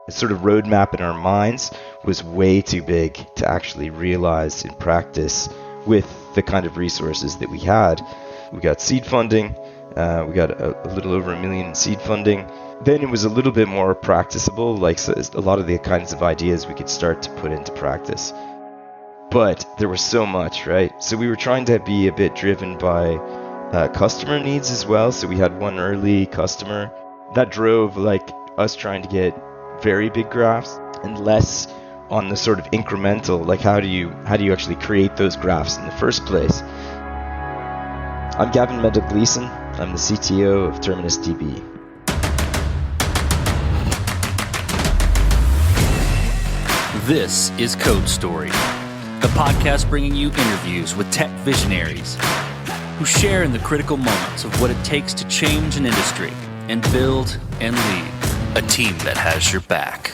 sort of roadmap in our minds was way too big to actually realize in practice with the kind of resources that we had. We got seed funding, we got a little over $1 million in seed funding. Then it was a little bit more practicable, like so a lot of the kinds of ideas we could start to put into practice. But there was so much, right? So we were trying to be a bit driven by customer needs as well. So we had one early customer that drove like us trying to get very big graphs and less on the sort of incremental, like how do you actually create those graphs in the first place. I'm Gavin Mendel-Gleason. I'm the CTO of Terminus DB. This is Code Story, the podcast bringing you interviews with tech visionaries who share in the critical moments of what it takes to change an industry and build and lead a team that has your back.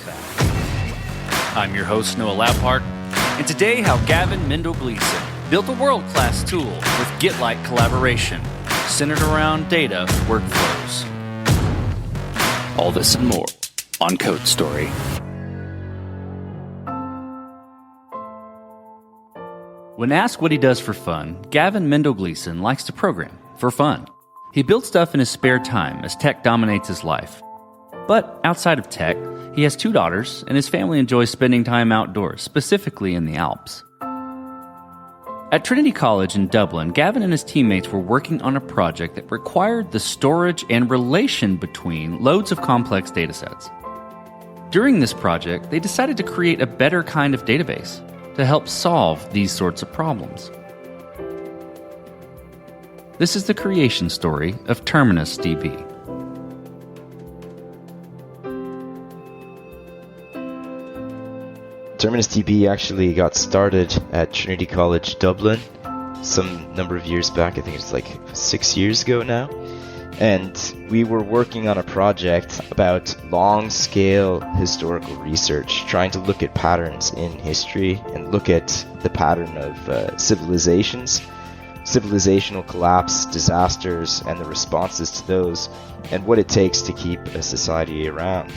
I'm your host, Noah Laupart, and today how Gavin Mendel-Gleason built a world-class tool with Git-like collaboration centered around data workflows. All this and more on Code Story. When asked what he does for fun, Gavin Mendel-Gleason likes to program for fun. He builds stuff in his spare time as tech dominates his life. But outside of tech, he has 2 daughters, and his family enjoys spending time outdoors, specifically in the Alps. At Trinity College in Dublin, Gavin and his teammates were working on a project that required the storage and relation between loads of complex datasets. During this project, they decided to create a better kind of database to help solve these sorts of problems. This is the creation story of Terminus DB. Terminus DB actually got started at Trinity College, Dublin, some number of years back. I think it's like 6 years ago now. And we were working on a project about long-scale historical research, trying to look at patterns in history and look at the pattern of civilizations, civilizational collapse, disasters, and the responses to those, and what it takes to keep a society around.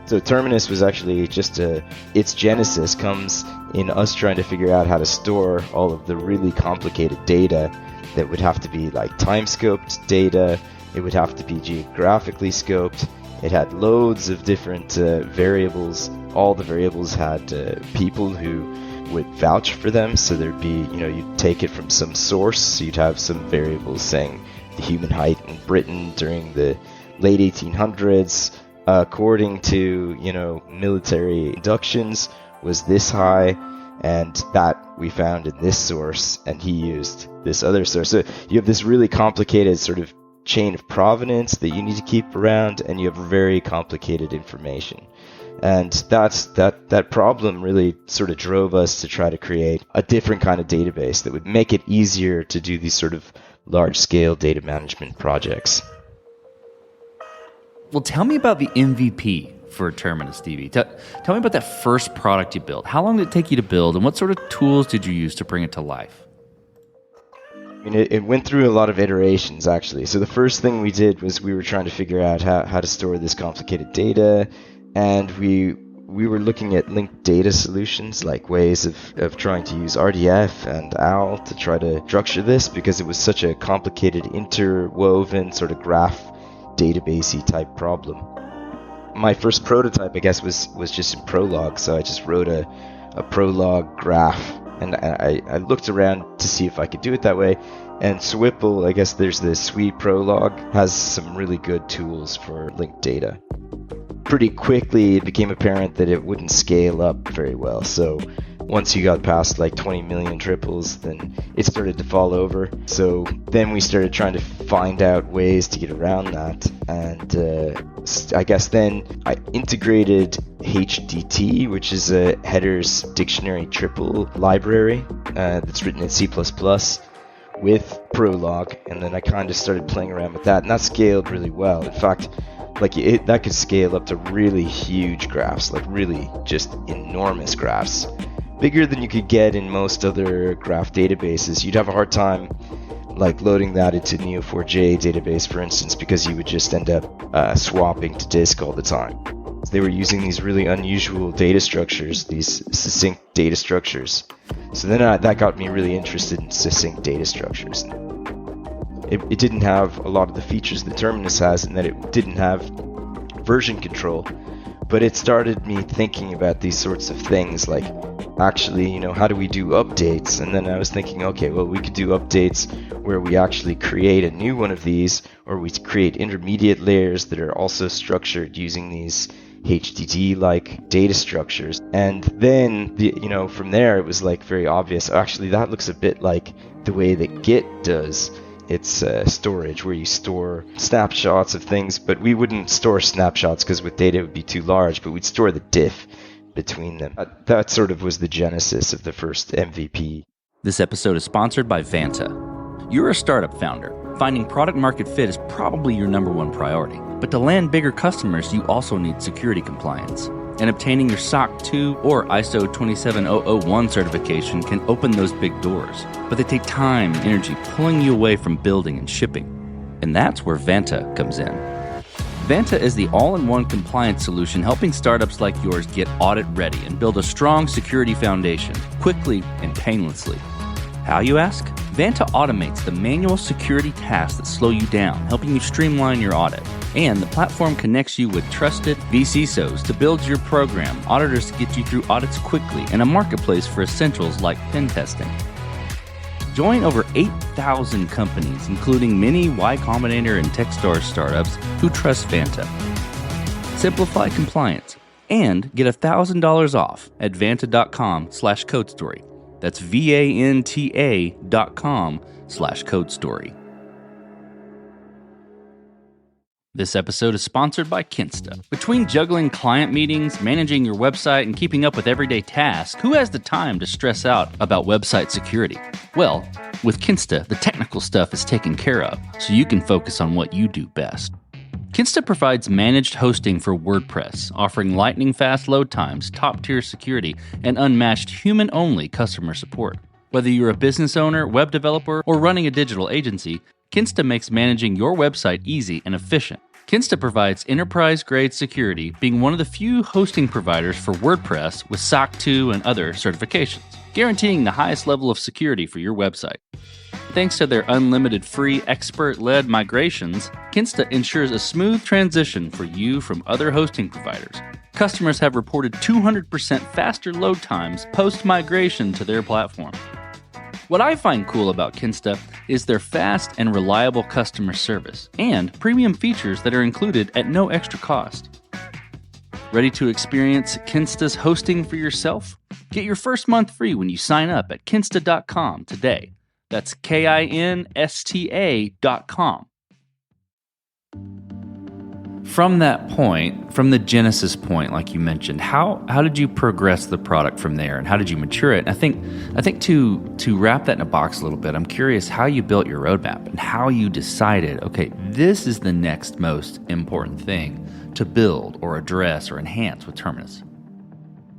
So Terminus was actually just its genesis comes in us trying to figure out how to store all of the really complicated data that would have to be like time-scoped data. It would have to be geographically scoped. It had loads of different variables. All the variables had people who would vouch for them. So there'd be, you'd take it from some source. So you'd have some variables saying the human height in Britain during the late 1800s, according to, military inductions, was this high. And that we found in this source, and he used this other source. So you have this really complicated sort of chain of provenance that you need to keep around, and you have very complicated information. And that problem really sort of drove us to try to create a different kind of database that would make it easier to do these sort of large-scale data management projects. Well, tell me about the MVP for Terminus DB. Tell me about that first product you built. How long did it take you to build, and what sort of tools did you use to bring it to life? I mean, it went through a lot of iterations, actually. So the first thing we did was we were trying to figure out how to store this complicated data, and we were looking at linked data solutions, like ways of trying to use RDF and OWL to try to structure this, because it was such a complicated, interwoven sort of graph databasey type problem. My first prototype, I guess, was just in Prolog, so I just wrote a Prolog graph. And I looked around to see if I could do it that way. And Swipple, I guess there's this suite Prolog, has some really good tools for linked data. Pretty quickly, it became apparent that it wouldn't scale up very well. So once you got past like 20 million triples, then it started to fall over. So then we started trying to find out ways to get around that. And I guess then I integrated HDT, which is a headers dictionary triple library that's written in C++, with Prolog. And then I kind of started playing around with that, and that scaled really well. In fact, that could scale up to really huge graphs, like really just enormous graphs. Bigger than you could get in most other graph databases. You'd have a hard time like loading that into Neo4j database, for instance, because you would just end up swapping to disk all the time. They were using these really unusual data structures, these succinct data structures. So then that got me really interested in succinct data structures. It didn't have a lot of the features that Terminus has, and that it didn't have version control, but it started me thinking about these sorts of things, like actually, how do we do updates? And then I was thinking, okay, well, we could do updates where we actually create a new one of these, or we create intermediate layers that are also structured using these HDD-like data structures. And then, from there, it was like very obvious. Actually, that looks a bit like the way that Git does its storage, where you store snapshots of things, but we wouldn't store snapshots because with data it would be too large, but we'd store the diff between them. That sort of was the genesis of the first MVP. This episode is sponsored by Vanta. You're a startup founder. Finding product market fit is probably your number one priority. But to land bigger customers, you also need security compliance. And obtaining your SOC 2 or ISO 27001 certification can open those big doors. But they take time and energy, pulling you away from building and shipping. And that's where Vanta comes in. Vanta is the all-in-one compliance solution helping startups like yours get audit ready and build a strong security foundation quickly and painlessly. How, you ask? Vanta automates the manual security tasks that slow you down, helping you streamline your audit. And the platform connects you with trusted vCISOs to build your program, auditors to get you through audits quickly, and a marketplace for essentials like pen testing. Join over 8,000 companies, including many Y Combinator and Techstars startups who trust Vanta. Simplify compliance and get $1,000 off at vanta.com/codestory. That's vanta.com/codestory. This episode is sponsored by Kinsta. Between juggling client meetings, managing your website, and keeping up with everyday tasks, who has the time to stress out about website security? Well, with Kinsta, the technical stuff is taken care of, so you can focus on what you do best. Kinsta provides managed hosting for WordPress, offering lightning-fast load times, top-tier security, and unmatched human-only customer support. Whether you're a business owner, web developer, or running a digital agency, Kinsta makes managing your website easy and efficient. Kinsta provides enterprise-grade security, being one of the few hosting providers for WordPress with SOC 2 and other certifications, guaranteeing the highest level of security for your website. Thanks to their unlimited free expert-led migrations, Kinsta ensures a smooth transition for you from other hosting providers. Customers have reported 200% faster load times post-migration to their platform. What I find cool about Kinsta is their fast and reliable customer service and premium features that are included at no extra cost. Ready to experience Kinsta's hosting for yourself? Get your first month free when you sign up at kinsta.com today. That's KINSTA.com. From that point, from the genesis point, like you mentioned, how did you progress the product from there, and how did you mature it? And I think to wrap that in a box a little bit, I'm curious how you built your roadmap and how you decided, okay, this is the next most important thing to build or address or enhance with Terminus.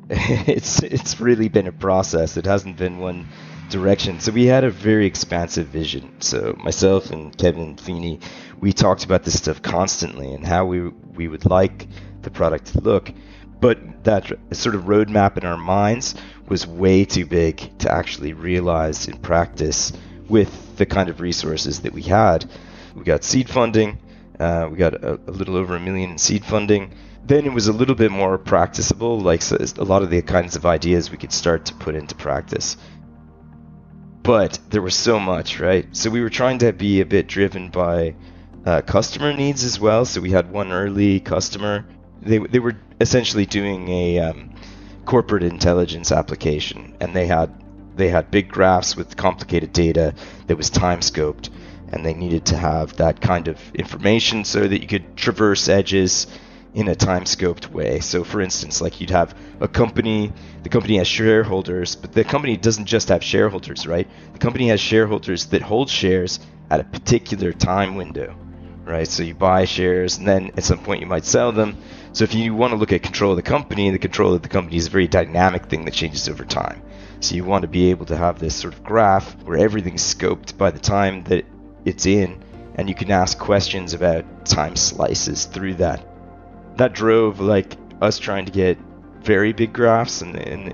It's really been a process. It hasn't been one direction. So we had a very expansive vision. So myself and Kevin Feeney, we talked about this stuff constantly and how we would like the product to look. But that sort of roadmap in our minds was way too big to actually realize in practice with the kind of resources that we had. We got seed funding. We got a little over $1 million in seed funding. Then it was a little bit more practicable, like so a lot of the kinds of ideas we could start to put into practice. But there was so much, right? So we were trying to be a bit driven by customer needs as well. So we had one early customer. They were essentially doing a corporate intelligence application, and they had big graphs with complicated data that was time scoped, and they needed to have that kind of information so that you could traverse edges in a time-scoped way. So for instance, like you'd have a company, the company has shareholders, but the company doesn't just have shareholders, right? The company has shareholders that hold shares at a particular time window, right? So you buy shares and then at some point you might sell them. So if you want to look at control of the company is a very dynamic thing that changes over time. So you want to be able to have this sort of graph where everything's scoped by the time that it's in, and you can ask questions about time slices through that. That drove like us trying to get very big graphs and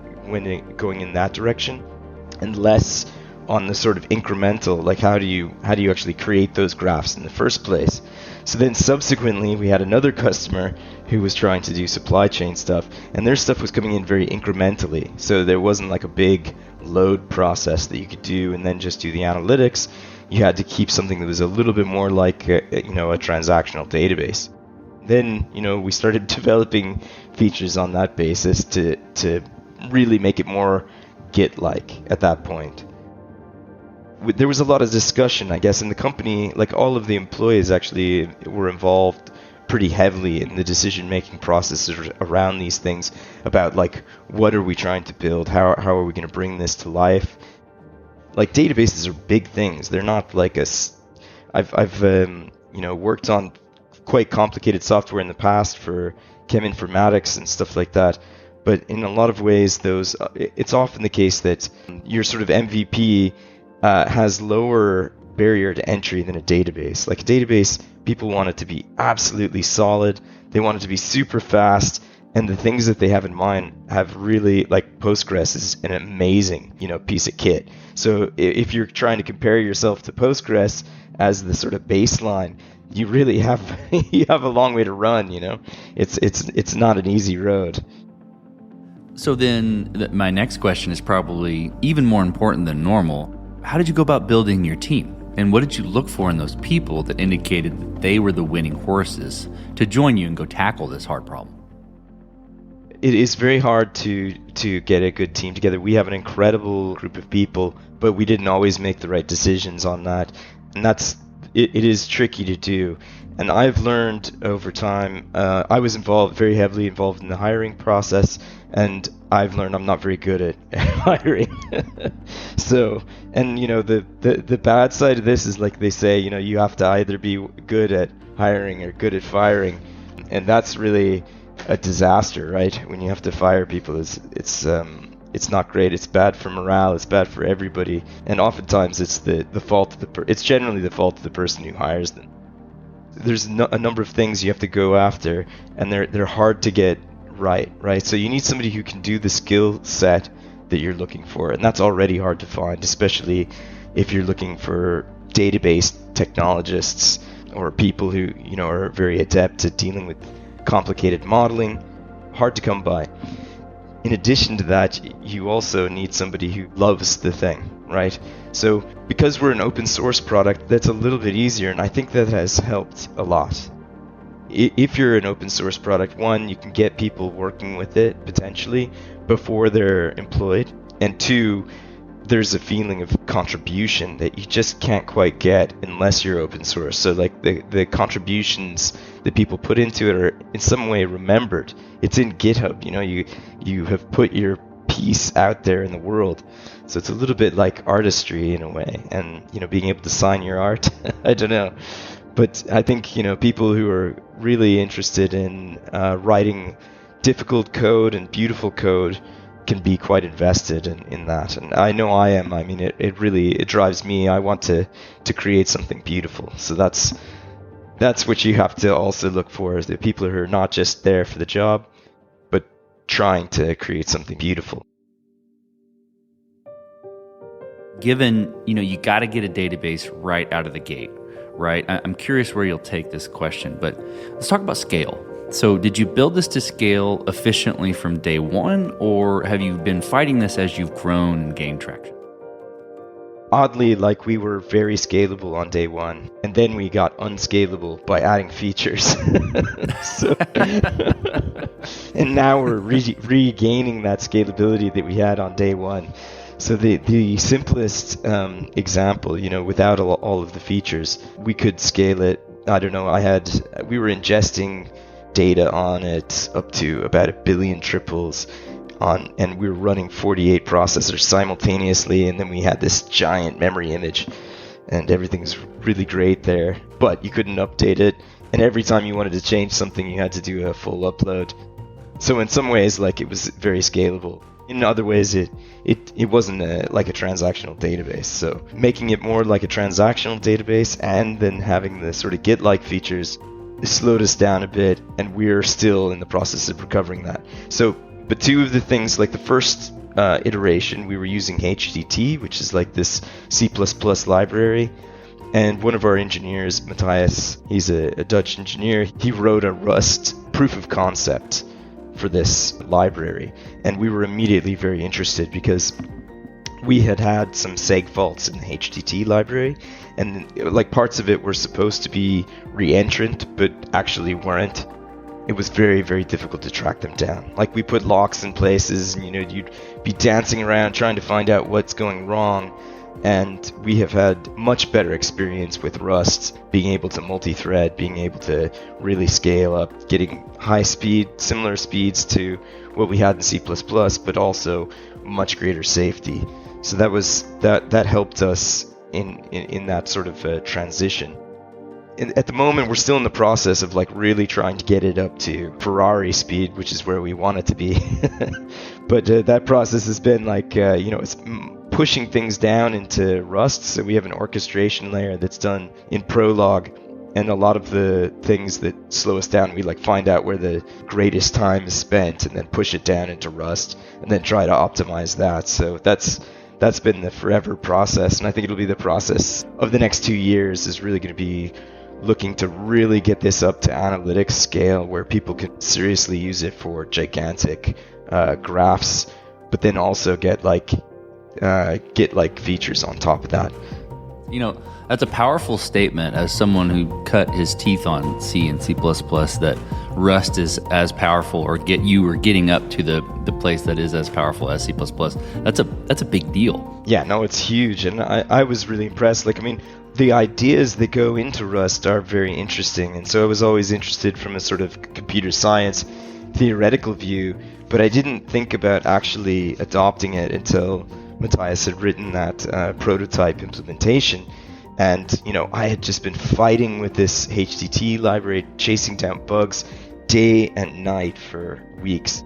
going in that direction, and less on the sort of incremental, like how do you actually create those graphs in the first place. So then subsequently we had another customer who was trying to do supply chain stuff, and their stuff was coming in very incrementally. So there wasn't like a big load process that you could do and then just do the analytics. You had to keep something that was a little bit more like a transactional database. Then, we started developing features on that basis to really make it more Git-like at that point. There was a lot of discussion, I guess, in the company. Like, all of the employees actually were involved pretty heavily in the decision-making processes around these things, about like, what are we trying to build? How are we going to bring this to life? Like, databases are big things. They're not like I've worked on quite complicated software in the past for chem informatics and stuff like that. But in a lot of ways, it's often the case that your sort of MVP has lower barrier to entry than a database. Like a database, people want it to be absolutely solid. They want it to be super fast. And the things that they have in mind have really, like, Postgres is an amazing, piece of kit. So if you're trying to compare yourself to Postgres as the sort of baseline, you really have a long way to run. It's not an easy road. So then my next question is probably even more important than normal. How did you go about building your team? And what did you look for in those people that indicated that they were the winning horses to join you and go tackle this hard problem? It is very hard to get a good team together. We have an incredible group of people, but we didn't always make the right decisions on that. And it is tricky to do. And I've learned over time, I was very heavily involved in the hiring process, and I've learned I'm not very good at hiring. So, and the bad side of this is, like they say, you have to either be good at hiring or good at firing. And that's really a disaster, right? When you have to fire people, it's not great. It's bad for morale. It's bad for everybody. And oftentimes it's the fault of it's generally the fault of the person who hires them. There's a number of things you have to go after, and they're hard to get right? So you need somebody who can do the skill set that you're looking for, and that's already hard to find, especially if you're looking for database technologists or people who are very adept at dealing with complicated modeling. Hard to come by. In addition to that, you also need somebody who loves the thing, right? So because we're an open source product, that's a little bit easier, and I think that has helped a lot. If you're an open source product, one, you can get people working with it potentially before they're employed, and two, there's a feeling of contribution that you just can't quite get unless you're open source. So like the contributions that people put into it are in some way remembered. It's in GitHub, you have put your piece out there in the world. So it's a little bit like artistry in a way, and being able to sign your art. I don't know. But I think people who are really interested in writing difficult code and beautiful code can be quite invested in that, and I know I am. I mean, it really drives me. I want to create something beautiful. So that's what you have to also look for, is the people who are not just there for the job, but trying to create something beautiful. Given you got to get a database right out of the gate, right? I'm curious where you'll take this question, but let's talk about scale. So did you build this to scale efficiently from day one, or have you been fighting this as you've grown and gained traction? Oddly, we were very scalable on day one, and then we got unscalable by adding features. And now we're regaining that scalability that we had on day one. So the simplest example, without all of the features, we could scale it. I don't know. We were ingesting data on it up to about 1 billion triples and we were running 48 processors simultaneously, and then we had this giant memory image, and everything's really great there, but you couldn't update it, and every time you wanted to change something you had to do a full upload. So in some ways, it was very scalable. In other ways, it wasn't like a transactional database. So making it more like a transactional database and then having the sort of Git-like features slowed us down a bit, and we're still in the process of recovering that. So, but two of the things, like the first iteration, we were using HTT, which is like this C++ library. And one of our engineers, Matthias, he's a Dutch engineer, he wrote a Rust proof of concept for this library. And we were immediately very interested because we had some seg faults in the HTT library, and like parts of it were supposed to be reentrant, but actually weren't. It was very, very difficult to track them down. Like we put locks in places, and you'd be dancing around trying to find out what's going wrong. And we have had much better experience with Rust, being able to multi-thread, being able to really scale up, getting high speed, similar speeds to what we had in C++, but also much greater safety. So that helped us in that sort of transition. At the moment, we're still in the process of like really trying to get it up to Ferrari speed, which is where we want it to be. But that process has been like, it's pushing things down into Rust. So we have an orchestration layer that's done in Prolog, and a lot of the things that slow us down, we like find out where the greatest time is spent and then push it down into Rust and then try to optimize that. So that's been the forever process, and I think it'll be the process of the next 2 years is really going to be looking to really get this up to analytics scale where people can seriously use it for gigantic graphs, but then also get features on top of that. That's a powerful statement as someone who cut his teeth on C and C++, that Rust is as powerful, or getting up to the place that is as powerful as C++. That's a big deal. Yeah, no, it's huge, and I was really impressed. The ideas that go into Rust are very interesting, and so I was always interested from a sort of computer science theoretical view, but I didn't think about actually adopting it until Matthias had written that prototype implementation. And, I had just been fighting with this HTT library, chasing down bugs day and night for weeks.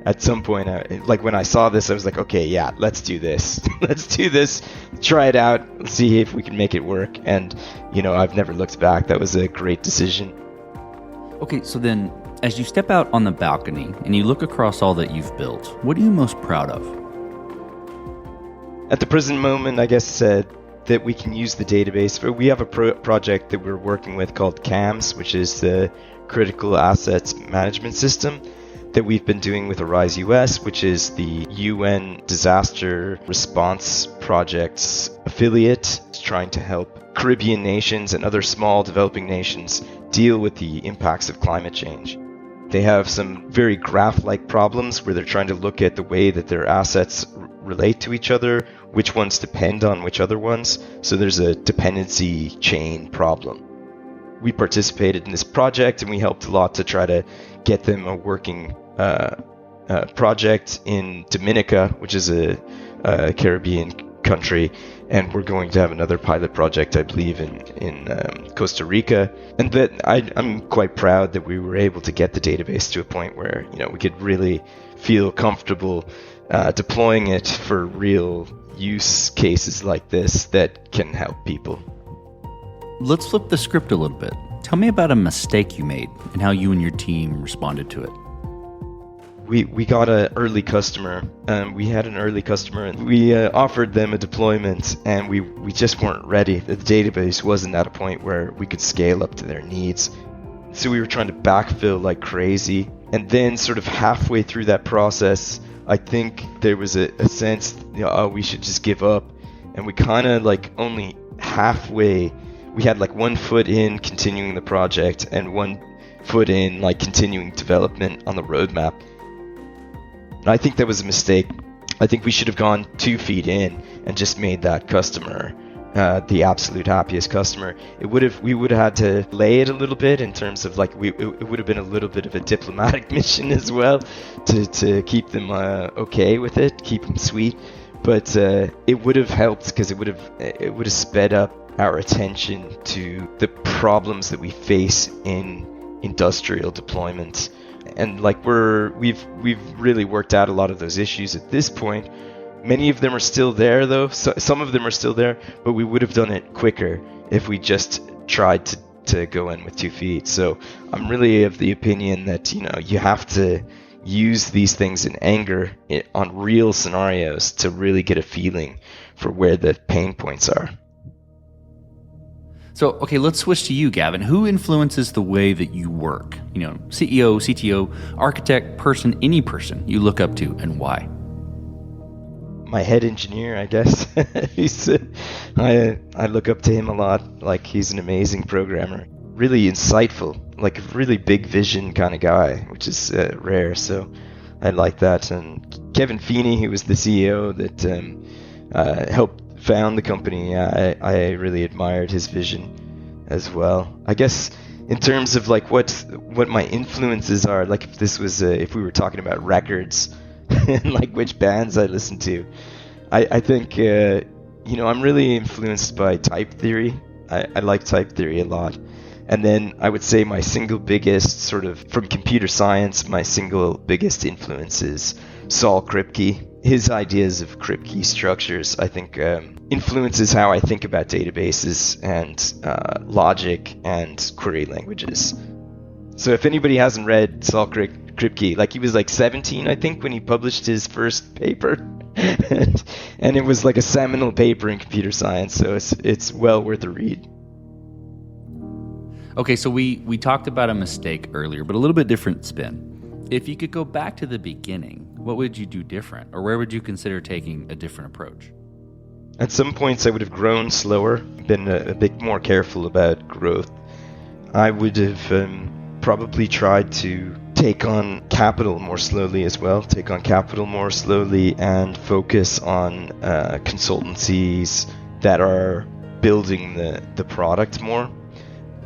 At some point, when I saw this, I was like, okay, yeah, let's do this. Let's do this, try it out, see if we can make it work. And, I've never looked back. That was a great decision. Okay, so then, as you step out on the balcony and you look across all that you've built, what are you most proud of? At the present moment, I guess that we can use the database. We have a project that we're working with called CAMS, which is the Critical Assets Management System that we've been doing with Arise US, which is the UN Disaster Response Project's affiliate, trying to help Caribbean nations and other small developing nations deal with the impacts of climate change. They have some very graph-like problems where they're trying to look at the way that their assets relate to each other, which ones depend on which other ones. So there's a dependency chain problem. We participated in this project, and we helped a lot to try to get them a working project in Dominica, which is a Caribbean country, and we're going to have another pilot project, I believe, in Costa Rica. And that I'm quite proud that we were able to get the database to a point where we could really feel comfortable deploying it for real use cases like this that can help people. Let's flip the script a little bit. Tell me about a mistake you made and how you and your team responded to it. We got an early customer. We had an early customer, and we offered them a deployment, and we just weren't ready. The database wasn't at a point where we could scale up to their needs. So we were trying to backfill like crazy. And then sort of halfway through that process, I think there was a sense, we should just give up. And we kind of only halfway, we had 1 foot in continuing the project and 1 foot in continuing development on the roadmap. And I think that was a mistake. I think we should have gone 2 feet in and just made that customer the absolute happiest customer. We would have had to lay it a little bit in terms of it would have been a little bit of a diplomatic mission as well to keep them okay with it, keep them sweet. But it would have helped because it would have sped up our attention to the problems that we face in industrial deployment. And we've really worked out a lot of those issues at this point. Many of them are still there, though. Some of them are still there, but we would have done it quicker if we just tried to go in with 2 feet. So I'm really of the opinion that, you have to use these things in anger on real scenarios to really get a feeling for where the pain points are. So, okay, let's switch to you, Gavin. Who influences the way that you work? CEO, CTO, architect, person, any person you look up to, and why? My head engineer, I guess. I look up to him a lot. Like, he's an amazing programmer. Really insightful, like a really big vision kind of guy, which is rare. So I like that. And Kevin Feeney, who was the CEO that helped found the company, I really admired his vision as well. I guess in terms of like what my influences are, like if this was if we were talking about records and like which bands I listen to, I think I'm really influenced by type theory. I like type theory a lot. And then I would say my single biggest sort of, from computer science, my single biggest influence is Saul Kripke. His ideas of Kripke structures, I think, influences how I think about databases and logic and query languages. So if anybody hasn't read Saul Kripke, like he was like 17, I think, when he published his first paper. and it was like a seminal paper in computer science, so it's well worth a read. Okay, so we talked about a mistake earlier, but a little bit different spin. If you could go back to the beginning, what would you do different? Or where would you consider taking a different approach? At some points, I would have grown slower, been a bit more careful about growth. I would have probably tried to take on capital more slowly as well, and focus on consultancies that are building the product more.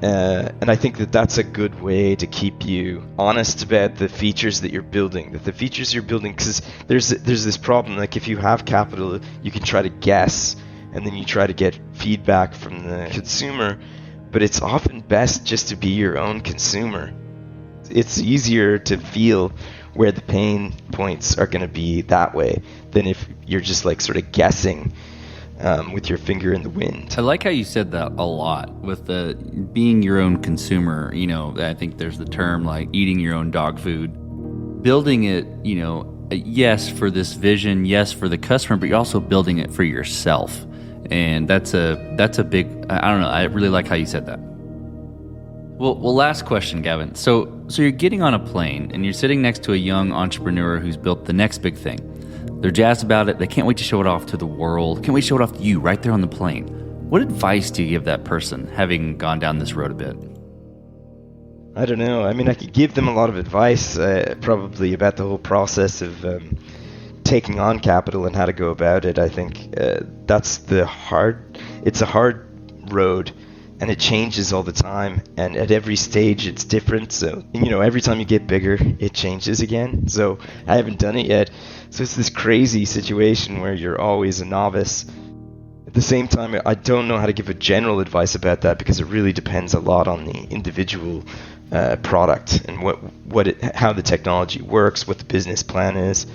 And I think that that's a good way to keep you honest about the features that you're building. Because there's this problem, like if you have capital, you can try to guess, and then you try to get feedback from the consumer, but it's often best just to be your own consumer. It's easier to feel where the pain points are going to be that way than if you're just like sort of guessing with your finger in the wind. I like how you said that a lot with the being your own consumer. I think there's the term like eating your own dog food, building it, yes, for this vision, yes, for the customer, but you're also building it for yourself. And that's a big, I don't know, I really like how you said that. Well, last question, Gavin. So you're getting on a plane and you're sitting next to a young entrepreneur who's built the next big thing. They're jazzed about it. They can't wait to show it off to the world. Can't wait to show it off to you right there on the plane. What advice do you give that person, having gone down this road a bit? I don't know. I mean, I could give them a lot of advice, probably about the whole process of taking on capital and how to go about it. I think it's a hard road, and it changes all the time, and at every stage it's different. So, every time you get bigger, it changes again. So I haven't done it yet. So it's this crazy situation where you're always a novice. At the same time, I don't know how to give a general advice about that, because it really depends a lot on the individual product and how the technology works, what the business plan is.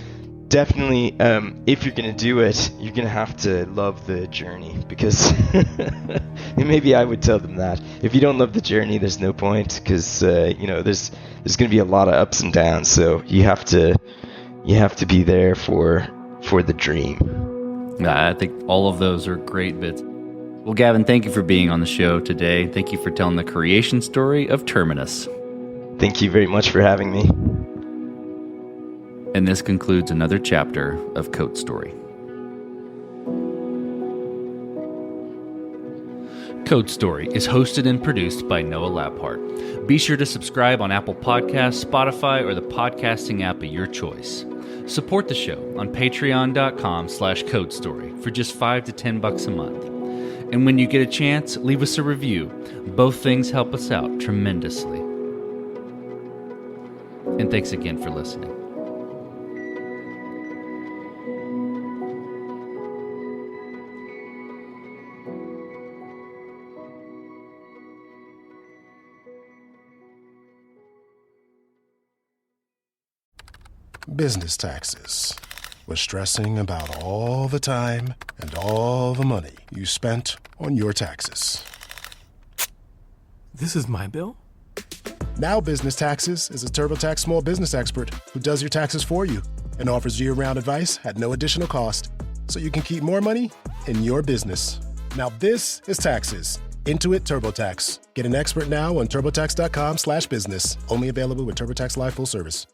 Definitely, if you're going to do it, you're going to have to love the journey, because maybe I would tell them that. If you don't love the journey, there's no point, because there's going to be a lot of ups and downs. So you have to be there for the dream. I think all of those are great bits. Well, Gavin, thank you for being on the show today. Thank you for telling the creation story of Terminus. Thank you very much for having me. And this concludes another chapter of Code Story. Code Story is hosted and produced by Noah Labhart. Be sure to subscribe on Apple Podcasts, Spotify, or the podcasting app of your choice. Support the show on patreon.com/codestory for just $5 to $10 a month. And when you get a chance, leave us a review. Both things help us out tremendously. And thanks again for listening. Business taxes. Was stressing about all the time and all the money you spent on your taxes. This is my bill? Now Business Taxes is a TurboTax small business expert who does your taxes for you and offers year-round advice at no additional cost, so you can keep more money in your business. Now this is taxes. Intuit TurboTax. Get an expert now on TurboTax.com/business. Only available with TurboTax Live Full Service.